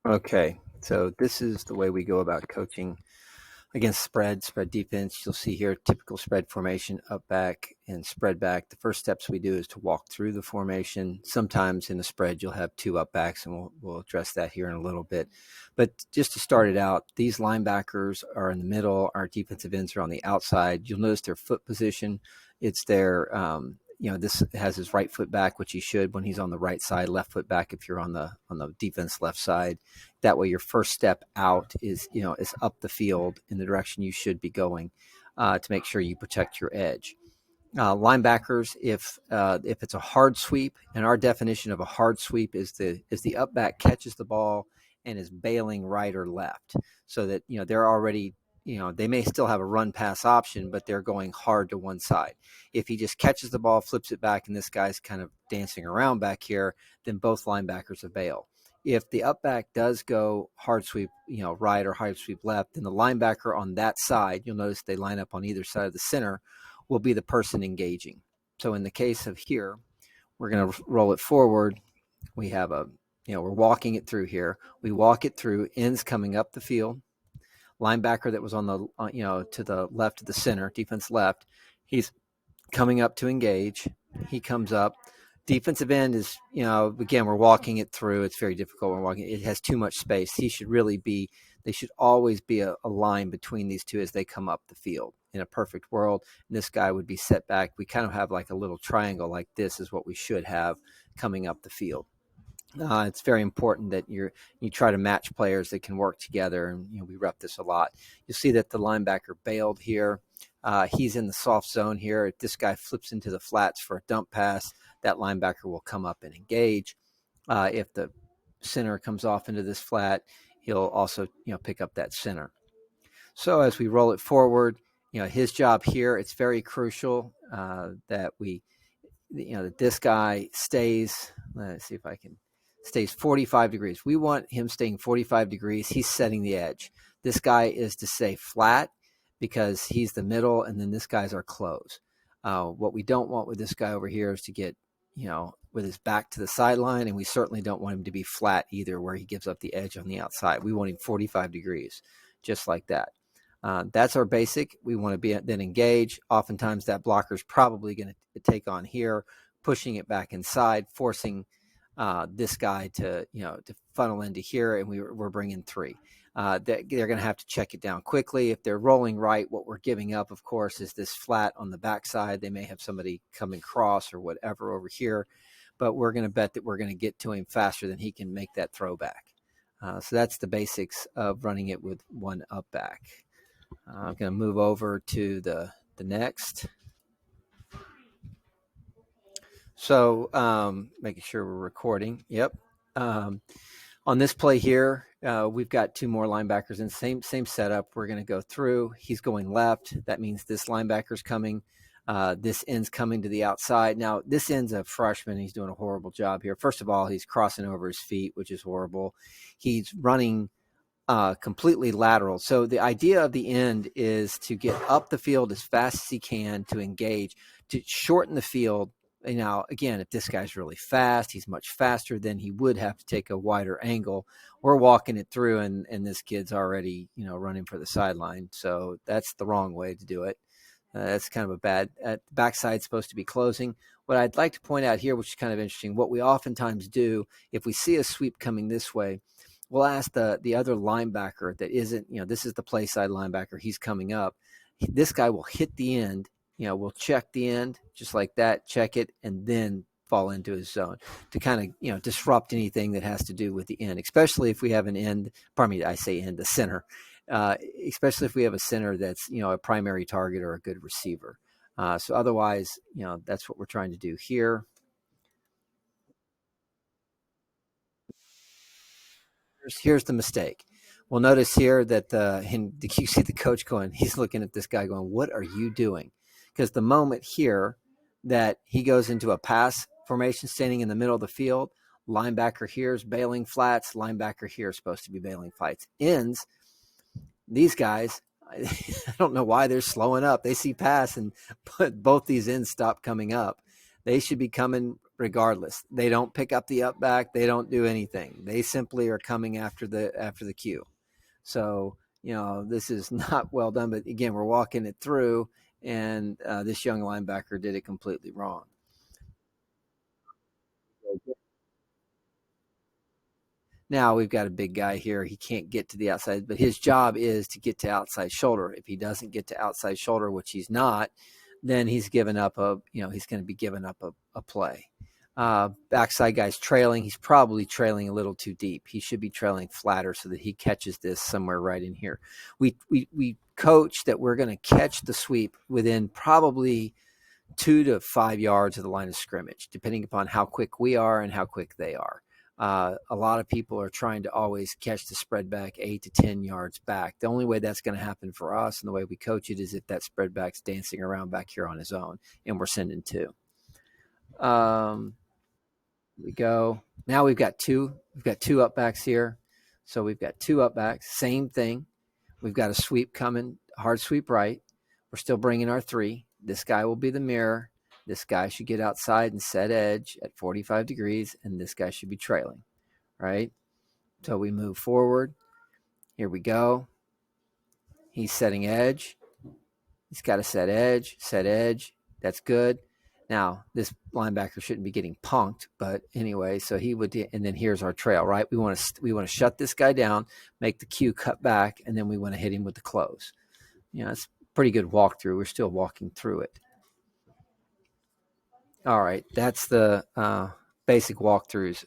Okay, so this is the way we go about coaching against spread defense. You'll see here typical spread formation, up, back, and spread back. The first steps we do is to walk through the formation. Sometimes in a spread, you'll have two up backs, and we'll address that here in a little bit. But just to start it out, these linebackers are in the middle. Our defensive ends are on the outside. You'll notice their foot position. It's their this has his right foot back, which he should when he's on the right side, left foot back if you're on the defense left side. That way your first step out is up the field in the direction you should be going, to make sure you protect your edge. Linebackers, if it's a hard sweep, and our definition of a hard sweep is the up back catches the ball and is bailing right or left, so that they're already, they may still have a run pass option, but they're going hard to one side. If he just catches the ball, flips it back, and this guy's kind of dancing around back here, then both linebackers have bailed. If the up back does go hard sweep, right, or hard sweep left, then the linebacker on that side, you'll notice they line up on either side of the center, will be the person engaging. So in the case of here, we're going to roll it forward. We have we're walking it through here. We walk it through, ends coming up the field. Linebacker that was on the, to the left of the center, defense left, he's coming up to engage. He comes up. Defensive end is, again, we're walking it through. It's very difficult. We're walking. It has too much space. They should always be a line between these two as they come up the field. In a perfect world, and this guy would be set back. We kind of have like a little triangle like this is what we should have coming up the field. It's very important that you try to match players that can work together, and we rep this a lot. You'll see that the linebacker bailed here. He's in the soft zone here. If this guy flips into the flats for a dump pass, that linebacker will come up and engage. If the center comes off into this flat, he'll also pick up that center. So as we roll it forward, his job here, it's very crucial that that this guy stays. Let's see if I can. Stays 45 degrees. We want him staying 45 degrees. He's setting the edge. This guy is to stay flat because he's the middle, and then this guy's our close. What we don't want with this guy over here is to get, with his back to the sideline, and we certainly don't want him to be flat either, where he gives up the edge on the outside. We want him 45 degrees, just like that. That's our basic. We want to be then engage. Oftentimes that blocker is probably going to take on here, pushing it back inside, forcing this guy to funnel into here, and we're bringing three. They're going to have to check it down quickly. If they're rolling right, what we're giving up, of course, is this flat on the backside. They may have somebody coming cross or whatever over here, but we're going to bet that we're going to get to him faster than he can make that throw back. So that's the basics of running it with one up back. I'm going to move over to the next. So making sure we're recording. Yep. On this play here, we've got two more linebackers in same setup. We're going to go through. He's going left. That means this linebacker's coming. This end's coming to the outside. Now, this end's a freshman. He's doing a horrible job here. First of all, he's crossing over his feet, which is horrible. He's running completely lateral. So the idea of the end is to get up the field as fast as he can to engage, to shorten the field. And now, again, if this guy's really fast, he's much faster, then he would have to take a wider angle. We're walking it through, and this kid's already, running for the sideline. So that's the wrong way to do it. That's kind of a bad. The backside's supposed to be closing. What I'd like to point out here, which is kind of interesting, what we oftentimes do, if we see a sweep coming this way, we'll ask the other linebacker that isn't, this is the play side linebacker. He's coming up. This guy will hit the end. We'll check the end just like that, check it, and then fall into his zone to kind of, disrupt anything that has to do with the end, especially if we have an end. Pardon me, I say end, the center, especially if we have a center that's, a primary target or a good receiver. So otherwise, that's what we're trying to do here. Here's the mistake. Well, notice here that you see the coach going, he's looking at this guy going, what are you doing? Because the moment here that he goes into a pass formation, standing in the middle of the field, linebacker here is bailing flats, linebacker here is supposed to be bailing flats. Ends, these guys, I don't know why they're slowing up. They see pass, and both these ends stop coming up. They should be coming regardless. They don't pick up the up back. They don't do anything. They simply are coming after the cue. So, this is not well done. But again, we're walking it through, and this young linebacker did it completely wrong. Now we've got a big guy here. He can't get to the outside, but his job is to get to outside shoulder. If he doesn't get to outside shoulder, which he's not, then he's given up he's going to be giving up a play. Backside guy's trailing. He's probably trailing a little too deep. He should be trailing flatter so that he catches this somewhere right in here. We coach that we're going to catch the sweep within probably 2 to 5 yards of the line of scrimmage, depending upon how quick we are and how quick they are. A lot of people are trying to always catch the spread back 8 to 10 yards back. The only way that's going to happen for us and the way we coach it is if that spread back's dancing around back here on his own and we're sending 2. We go. Now we've got 2 up backs here. So we've got 2 up backs. Same thing. We've got a sweep coming, hard sweep right. We're still bringing our 3. This guy will be the mirror. This guy should get outside and set edge at 45 degrees, and this guy should be trailing, right? So we move forward. Here we go. He's setting edge. He's got to set edge. That's good. Now, this linebacker shouldn't be getting punked, but anyway, so he would, and then here's our trail, right? We want to shut this guy down, make the cue cut back, and then we want to hit him with the close. It's a pretty good walkthrough. We're still walking through it. All right, that's the basic walkthroughs